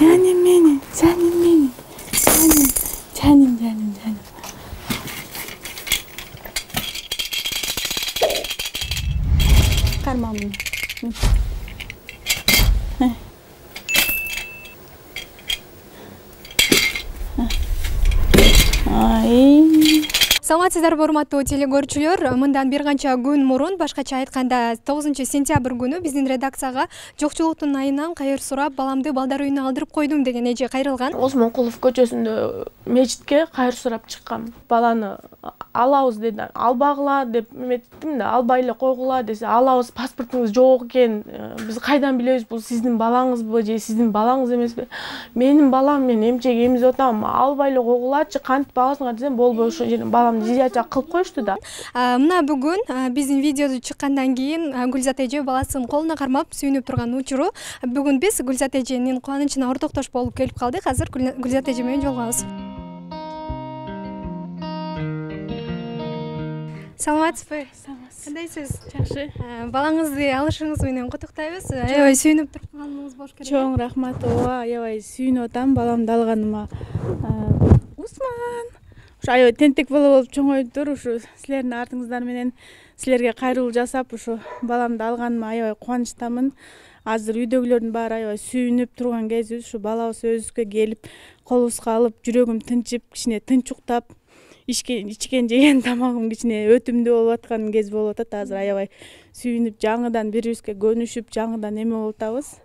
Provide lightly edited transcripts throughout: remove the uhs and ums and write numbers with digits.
Canım benim, canım benim. Canım. Karmam bunu. Ay. Саламатсыздарбы, урматтуу телегөрүүчүлөр. Мындан бир канча күн мурун, башкача айтканда 9-сентябрь күнү биздин редакцияга жокчулуктун айынан кайыр сурап, баламды балдар үйүнө алдырып койдум деген эже кайрылган. Осмонкулов көчөсүндө мечитке кайыр сурап чыккам. Баланы алабыз деди. Албагыла деп эметтим да, албай эле койгула десе, алабыз, паспортуңуз жок экен. Биз кайдан билебиз, бул сиздин балаңызбы же сиздин балаңыз эмеспи? Менин балам, мен эмчеге эмизип атам, албай эле койгулачы, кантип багасыңар десем, болбой ошол жерден баламды жиячак кылып коюшту да. Мына бүгүн биздин видеоду чыккандан кийин Гүлзат эже баласын колуна кармап сүйүнүп турган учуру. Бүгүн биз Гүлзат эженин кубанычына ортоктош болуп келип калдык. Азыр Гүлзат эже менен жолугабыз. Саламатсызбы? Кандайсыз? Жакшы. Балаңызды алышыңыз менен куттуктайбыз. Аябай сүйүнүп турганыңыз болуш керек. Чоң рахмат. Ооба, аябай сүйүнүп атам баламды алганыма. Усман. Ушу аябай тентек бала болуп чоңоюптур. Ушу силердин артыңыздар менен силерге кайрылуу жасап, ушу баламды алганыма аябай кубанычтамын. Азыр үйдөгүлөрдүн баары аябай сүйүнүп турган кезибиз. Ушу балабыз өзүбүзгө келип, колубузга алып, жүрөгүм тынчып, кичине тынч уктап, ичкен жеген тамагым кичине өтүмдүү болуп аткан кез болуп атат. Азыр аябай сүйүнүп, жаңыдан бирибизге көнүшүп, жаңыдан эме болуп атабыз.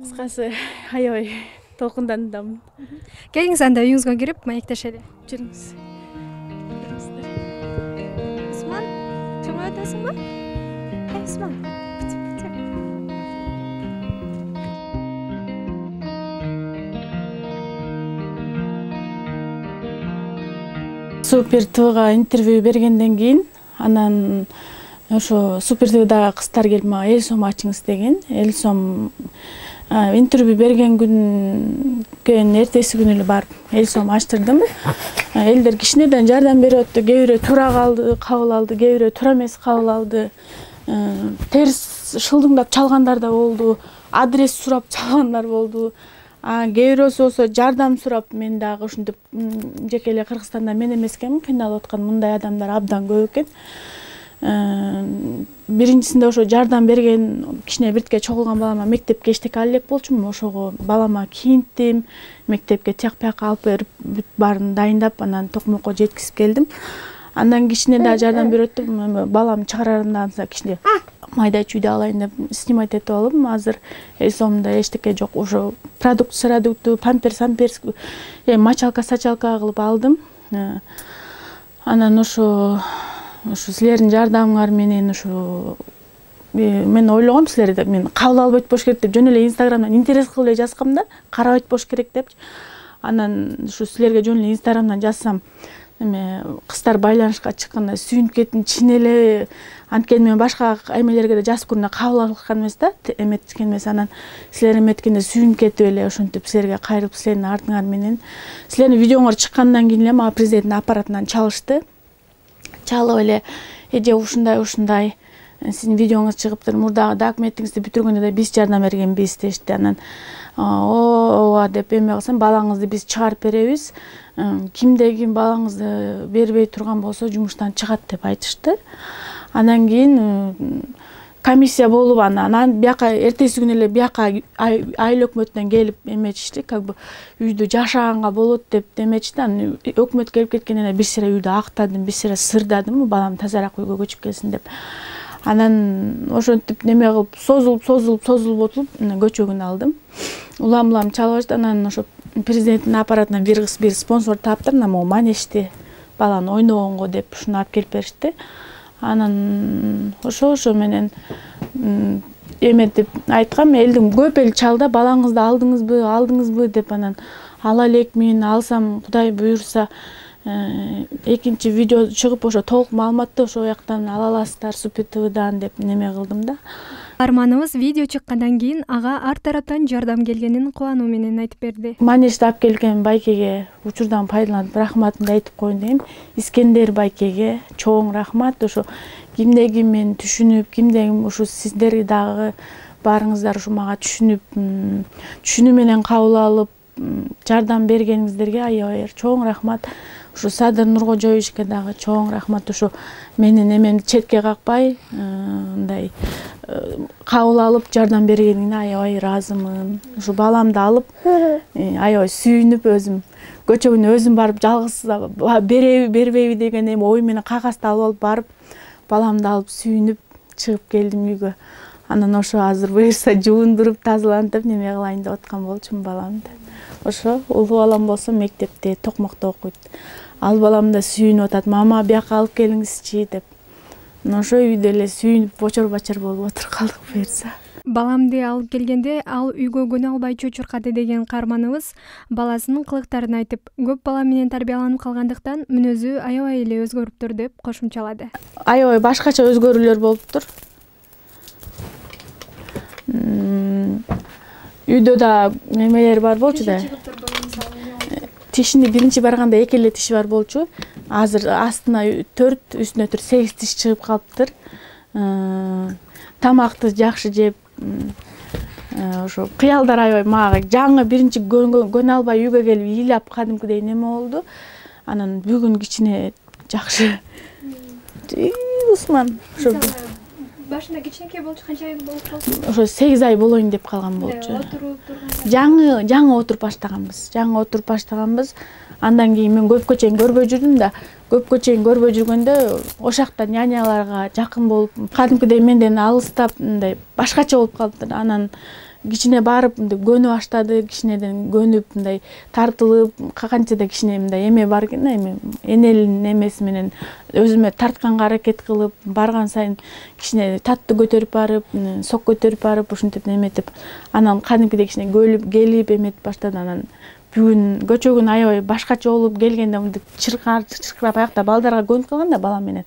Кыскасы аябай толкундандым. Келиңиз анда үйүңүзгө кирип маектешели. Жүрүңүз. Усман, чоңоюп атасыңбы? Усман. Супер ТВга интервью бергенден кийин, анан ошо Супер ТВдагы кыздар келип мага эл сом ачыңыз деген. Эл сом интервью берген күнүн эртеси күнү эле барып эл сом ачтырдым. Элдер кичинеден жардам берип атты. Кээ бирөө туура кабыл алды, кээ бирөө туура эмес кабыл алды. Терс шылдыңдап чалгандар да болду, адрес сурап чалгандар болду. Кээ бирөөсү болсо жардам сурап, мен дагы ушинтип жеке эле Кыргызстанда мен эмес экенмин, кыйналып аткан мындай адамдар абдан көп экен. Биринчисинде ошо жардам берген кичине биртке чогулган балама мектепке эчтеке ала элек болчумун. Ошого балама кийинттим, мектепке тияк-пияка алып берип, бүт баарын дайындап, анан Токмокко жеткизип келдим. Андан кичине да жардам берип өттүм. Балам чыгарарымдан кичине майда чүйдө алайын деп снимать этип алып, азыр эл сомдо эчтеке жок. Ошо продукты, памперс, мочалка-сачалка кылып алдым. Анан ошо силердин жардамыңар менен ошо мен ойлогом, силерди мен кабыл албайт болуш керек деп жөн эле Инстаграмдан интерес кылып эле жазгам да, карабайт болуш керек деп. Анан ушу силерге жөн эле Инстаграмдан жазсам, эме кыздар байланышка чыкканда сүйүнүп кеттим, чын эле анткени мен башка эмелерге да жазып көргөндө кабыл алышкан эмес да, эметкен эмес. Анан силер эметкенде сүйүнүп кетип эле ошентип силерге кайрылып, силердин артыңар менен силердин видеоңор чыккандан кийин эле мага президенттин аппаратынан чалышты. Чалып эле эже ушундай сиздин видеоңуз чыгыптыр, мурдагы документиңизди бүтүргөндө да биз жардам бергенбиз дешти. Анан ооба деп эме кылсам, балаңызды биз чыгарып беребиз, кимде ким балаңызды бербей турган болсо жумуштан чыгат деп айтышты. Анан кийин комиссия болуп, анан бияка эртеси күнү эле бияка айыл өкмөтүнөн келип эметишти, как бы үйдү жашаганга болот деп эметишти. Анан өкмөт келип кеткенден кийин бир сыйра үйдү актадым, бир сыйра сырдадым, балам тазараак үйгө көчүп келсин деп. Анан ошентип неме кылып созулуп отуруп көчөгүн алдым. Улам чалып, анан ошо президенттин аппаратынан бир спонсор таптыр, могу манешти баланы ойногонго деп ушуну алып келип беришти. Анан ошо менен эметип айткам, элдин көп эл чалда, балаңызды алдыңызбы деп. Анан ала элекмин, алсам Кудай буйрса экинчи видео чыгып, ошо толук маалыматты ошол жактан ала аласыздар, Супер ТВдан деп неме кылдым да. Арманыбыз видео чыккандан кийин ага ар тараптан жардам келгенин кубануу менен айтып берди. Манежди алып келген байкеге учурдан пайдаланып рахматымды айтып коеюн дейм. Искендер байкеге чоң рахмат. Ошо кимде ким мени түшүнүп, кимде ким ушу сиздер дагы баарыңыздар ушу мага түшүнүү менен кабыл алып жардам бергениңиздерге аябай чоң рахмат. Ушу Садыр Нуркожоевичке дагы чоң рахмат. Ушу менин эмемди четке какпай мындай кабыл алып жардам бергенине аябай ыраазымын. Ушу баламды алып аябай сүйүнүп өзүм көчөгүнө өзүм барып жалгыз береби бербейби деген эми ой менен кагазды алып барып баламды алып сүйүнүп чыгып келдим үйгө. Анан ошо азыр буюрса жуундуруп тазалантып неме кылайын деп аткан болчумун баламды. Ошо улуу балам болсо мектепте Токмокто окуйт. Ал балам да сүйүнүп атат, мама бияка алып келиңизчи деп. Ошо үйдө эле сүйүнүп бочор-бачар болуп отуруп калдык буюрса. Баламды алып келгенде ал үйгө көнө албай чочуркады деген каарманыбыз баласынын кылыктарын айтып, көп бала менен тарбияланып калгандыктан мүнөзү аябай эле өзгөрүптүр деп кошумчалады. Аябай башкача өзгөрүүлөр болуптур. Үйдө да немелер бар болчу да. Тишини биринчи барганда эки эле тиши бар болчу. Азыр астына 4, үстүнө 8 тиш чыгып калыптыр. Тамакты жакшы жеп, ошо кыялдар аябай мага жаңы биринчи көнө албай үйгө келип ыйлап кадимкидей неме болду. Анан бүгүн кичине жакшы. Усман ошо башында кичинекей болчу, канча ай болуп калды? Ошо 8 ай болоюн деп калган болчу. Отуруп турганда. Жаңы отуруп баштаганбыз. Андан кийин мен көпкө чейин көрбөй жүрдүм да, көпкө чейин көрбөй жүргөндө ошакта няняларга жакын болуп, кадимкидей менден алыстап, мындай башкача болуп калды. Анан кичине барып көнүп баштады, кичинеден көнүп мындай тартылып, канчада кичине мындай эме бар экен, эми энелин эмеси менен өзүмө тартканга аракет кылып, барган сайын кичине татты көтөрүп барып, сок көтөрүп барып, ушинтип неметип, анан кадимкидей кичине келип эметип баштады. Анан бүгүн көчөгүн аябай башкача болуп келгенде мынтип чыркырап аякта балдарга көнүп калган да балам менен.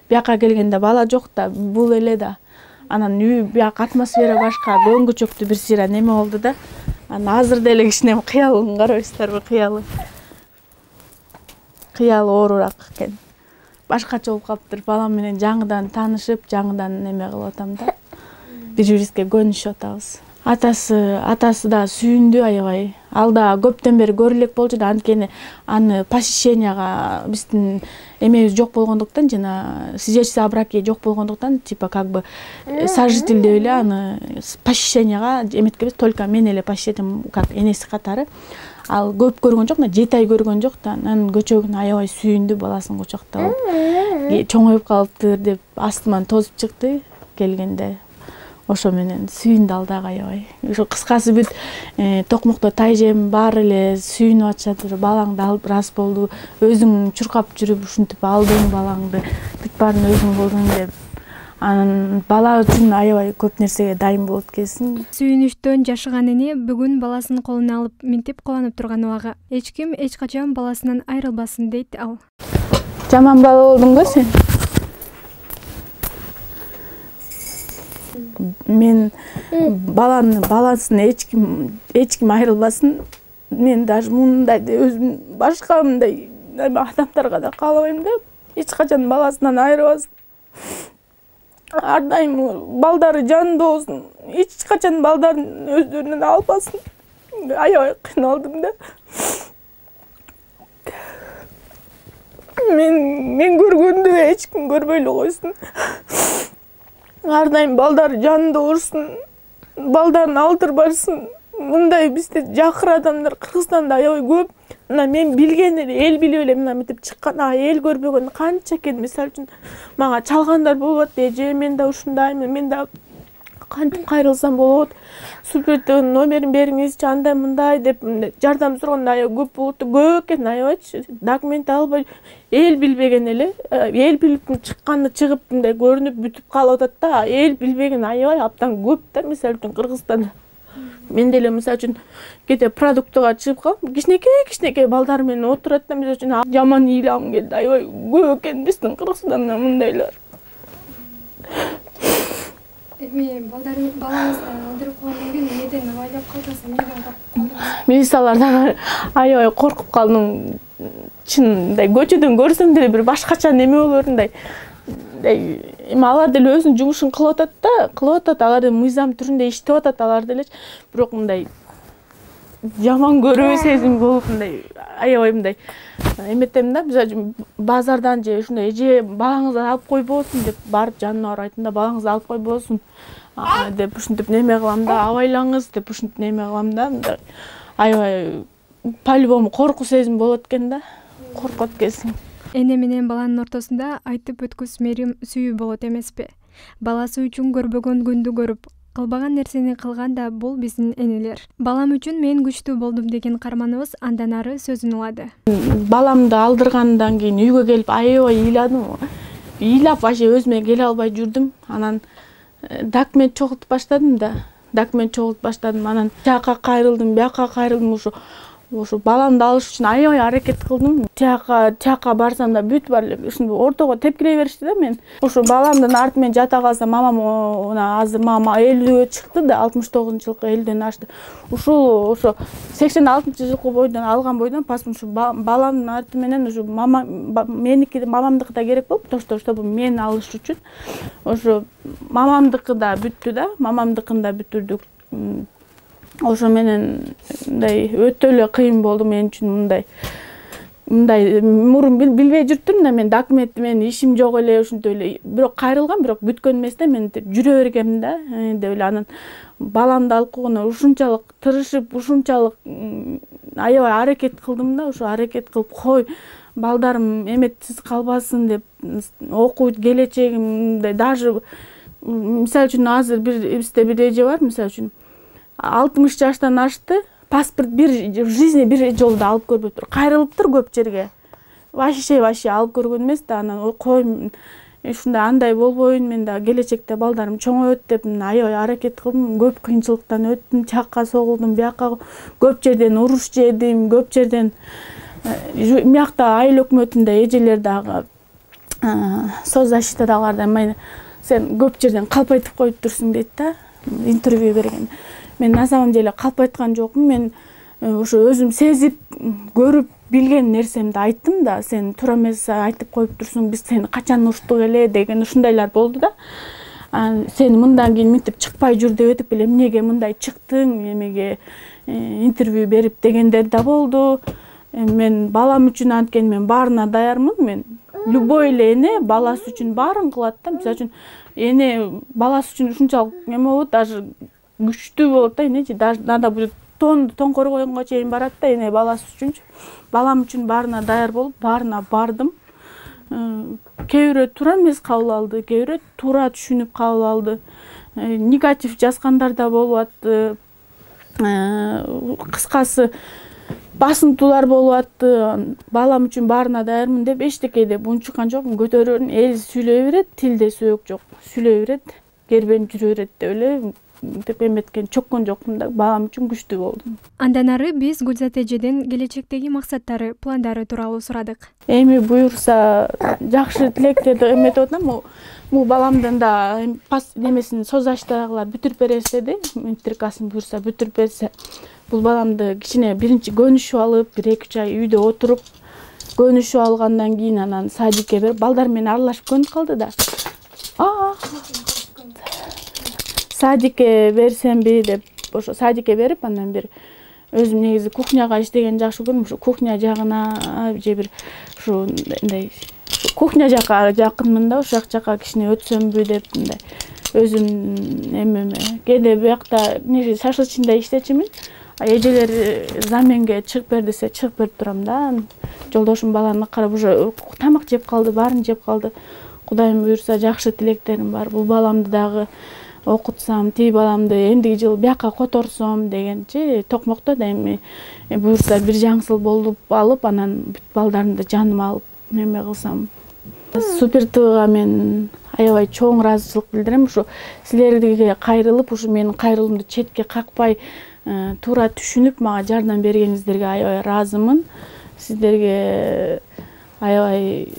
Бияка келгенде бала жок да, бул эле да. Анан үй бияка атмосфера башка, көңгүчөктүү бир сыйра неме болду да. Анан азыр деле кичине кыялын карабайсыздарбы, кыялы оорураак экен. Башкача болуп калыптыр. Балам менен жаңыдан таанышып, жаңыдан неме кылып атам да. Бири-бирибизге көнүшүп атабыз. Атасы да сүйүндү аябай. Ал да көптөн бери көрө элек болчу да, анткени аны посещенияга биздин эмебиз жок болгондуктан, жана свидетельство о браке жок болгондуктан, типа как бы сожитель деп эле аны посещенияга эметкенбиз, только мен эле посещением как энеси катары. Ал көп көргөн жок, 7 ай көргөн жок да. Анан көчөгүн аябай сүйүндү, баласын кучактап, чоңоюп калыптыр деп астыман тозуп чыкты келгенде. Ошо менен сүйүндү ал дагы аябай. Ошо кыскасы бүт Токмокто тайжем баары эле сүйүнүп атышат. Балаңды алып раз болду. Өзүң чуркап жүрүп ушинтип алдың балаңды. Бүт баарын өзүң болдуң деп. Анан бала үчүн аябай көп нерсеге дайын болот экенсиң. Сүйүнүчтөн жашыган эне бүгүн баласын колуна алып минтип кубанып турган убагы. Эч ким эч качан баласынан айрылбасын дейт ал. Жаман бала болдуң го сен. Мен баласын эч ким айрылбасын. Мен даже мындай өзүм башка мындай адамдарга да каалабайм да. Эч качан баласынан айрылбасын. Ар дайым балдары жанында болсун. Эч качан балдарын өздөрүнөн албасын. Аябай кыйналдым да. Мен көргөндү эч ким көрбөй эле койсун. Ар дайым балдары жанында болсун. Балдарын алдырбасын. Мындай бизде жакыр адамдар Кыргызстанда аябай көп. Мына мен билген эле, эл билип эле мына мынтип чыккан, эл көрбөгөн канча экен. Мисалы үчүн мага чалгандар болот, эже мен да ушундаймын, мен да кантип кайрылсам болот, субъекттин номерин бериңизчи, андай мындай деп жардам сураганда аябай көп болот, көп экен аябайчы. Документ албай, эл билбеген эле, эл билип чыкканы чыгып мындай көрүнүп бүтүп калып атат да, эл билбеген аябай абдан көп да, мисалы үчүн Кыргызстанда. Мен деле мисалы үчүн кете продуктыга чыгып калып, кичинекей балдар менен отурат да, мисалы үчүн жаман ыйлагым келди, аябай көп экен биздин Кыргызстанда мындайлар. Эми балаңызды алдырып койгондон кийин эмнеден абайлап калдыңыз, эмнеден коркуп калдыңыз? Милициялардан аябай коркуп калдым. Чын мындай көчөдөн көрсөм деле бир башкача неме болорундай. эми алар деле өзүнүн жумушун кылып атат, алар мыйзам түрүндө иштеп атат, алар делечи. Бирок мындай жаман көрүү сезим болуп, мындай аябай мындай эметем да. Мисалы үчүн базардан же ушундай эже балаңызды алып койбосун деп барып жанына барып айтам да, балаңызды алып койбосун деп ушинтип неме кылам да, абайлаңыз деп ушинтип неме кылам да. Мындай аябай по-любому коркуу сезим болот экен да, коркот экенсиң. Эне менен баланын ортосунда айтып өткүс мээрим сүйүү болот эмеспи? Баласы үчүн көрбөгөн күндү көрүп, кылбаган нерсени кылган да бул биздин энелер. Балам үчүн мен күчтүү болдум деген каарманыбыз андан ары сөзүн улады. Баламды алдыргандан кийин үйгө келип аябай ыйладым. Ыйлап вообще өзүмө келе албай жүрдүм. Анан документ чогултуп баштадым. Анан жака кайрылдым, бияка кайрылдым. Ошо баламды алыш үчүн аябай аракет кылдым. Жака барсам да бүт бар эле ушундай ортого тепкилей беришти да мен. Ошо баламдын арты менен жата калсам, мамам азыр мама 50-гө чыкты да, 69-жылкы 50-ден ашты. Ошо 86-жылкы бойдон алган бойдон паспорт ушу баламдын арты менен ушу меники мамамдыкы да керек болуп, чтобы мен алыш үчүн. Ошо мамамдыкы да бүттү да, мамамдыкын да бүтүрдүк. Ошо менен мындай өтө эле кыйын болду мен үчүн. Мындай мурун билбей жүрдүм да, мен документи менен ишим жок эле, ушинтип эле. Бирок кайрылган, бирок бүткөн эмес да, мен жүрө бергем да, деп эле. Анан баламды алып койгондо ушунчалык тырышып, ушунчалык аябай аракет кылдым да, ошо аракет кылып кой, балдарым эметсиз калбасын деп, окуу келечегим даже мисалы үчүн азыр бизде бир эже бар, мисалы үчүн 60 жаштан ашты, паспорт в жизни бир жолу да алып көрбөптүр. Кайрылыптыр көп жерге. Вообще алып көргөн эмес да. Анан кой, ушундай андай болбойн, мен да келечекте балдарым чоңойот деп аябай аракет кылдым. Көп кыйынчылыктан өттүм, чакка согулдум, бияка көп жерден уруш жедим, көп жерден биякта айыл өкмөтүндө эжелер дагы соцзащита дагылар сен көп жерден калп айтып коюптурсуң дейт да, интервью берген. Мен на самом деле калп айткан жокмун. Мен ошо өзүм сезип, көрүп, билген нерсемди айттым да. Сен туура эмес айтып коюптурсуң, биз сени качан уруштук эле деген ушундайлар болду да. Сен мындан кийин мынтип чыкпай жүр деп этип эле, эмнеге мындай чыктың, эмеге интервью берип дегендер да болду. Мен балам үчүн анткени мен баарына даярмын. Мен любой эле эне баласы үчүн баарын кылат да. Мисалы үчүн эне баласы үчүн ушунчалык эме болот, даже күчтүү болот да, энечи. Даже надо будет тон коргоюнга чейин барат да, эне баласы үчүнчү. Балам үчүн баарына даяр болуп, баарына бардым. Кээ бирөө туура эмес кабыл алды, кээ бирөө туура түшүнүп кабыл алды. Негатив жазгандар да болуп атты. Кыскасы басынтуулар болуп атты. Балам үчүн баарына даярмын деп эчтеке деп унчуккан жокмун. Көтөрөрүн, эл сүйлөй берет, тилде сөөк жок. Сүйлөй берет, кербен жүрө берет деп эле деп эметкен чоккон жокмун да, балам үчүн күчтүү болдум. Андан ары биз Гүлзат эжеден келечектеги максаттары, пландары тууралуу сурадык. Эми буюрса жакшы тилектерди эметип атам. Бул баламдын да немесин соцзащитадагылар бүтүрүп берсе деди. Интеркасын буюрса бүтүрүп берсе, бул баламды кичине биринчи көнүшүп алып, 1-2 ай үйдө отуруп, көнүшүп алгандан кийин анан садикке берип, балдар менен аралашып көнүп калды да. Садикке берсемби деп, ошо садикке берип, андан бир өзүм негизи кухняга иштеген жакшы көрөм. Ушу кухня жагына же бир ушу мындай кухня жакка жакынмын да, ошол жакка кичине өтсөмбү деп мындай өзүм эмеме. Кээде биякта шашлычында иштечимин. Эжелер заменге чыгып бер десе, чыгып берип турам да. Жолдошум баланы карап уже тамак жеп калды, баарын жеп калды. Кудайым буюрса жакшы тилектерим бар. Бул баламды дагы окутсам, тиги баламды эмдиги жыл бияка которсом дегенчи токмокто да эми буюрса бир жаңсыл болуп алып, анан бүт балдарымды жаныма алып неме кылсам. Супер ТВга мен аябай чоң ыраазычылык билдирем. Ушу силерге кайрылып, ушу менин кайрылуумду четке какпай, туура түшүнүп мага жардам бергениңиздерге аябай ыраазымын. Сиздерге аябай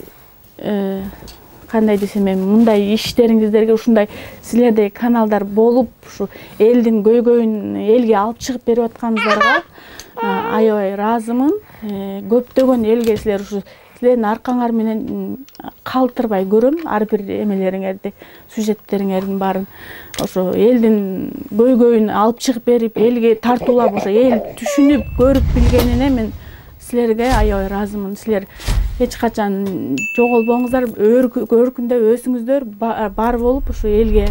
кандай десем, мындай иштериңиздерге, ушундай силердей каналдар болуп, ушу элдин көйгөйүн элге алып чыгып берип атканыңыздарга аябай ыраазымын. Көптөгөн элге силер ушу силердин аркаңар менен калтырбай көрөм ар бир эмелериңерди, сюжеттериңердин баарын. Ошо элдин көйгөйүн алып чыгып берип, элге тартуулап, ошо эл түшүнүп, көрүп билгенине мен силерге аябай ыраазымын. Силер эч качан жоголбоңуздар, өркүндө өсүңүздөр, бар болуп, ошо элге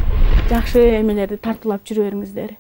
жакшы эмелерди тартуулап жүрө бериңиздер.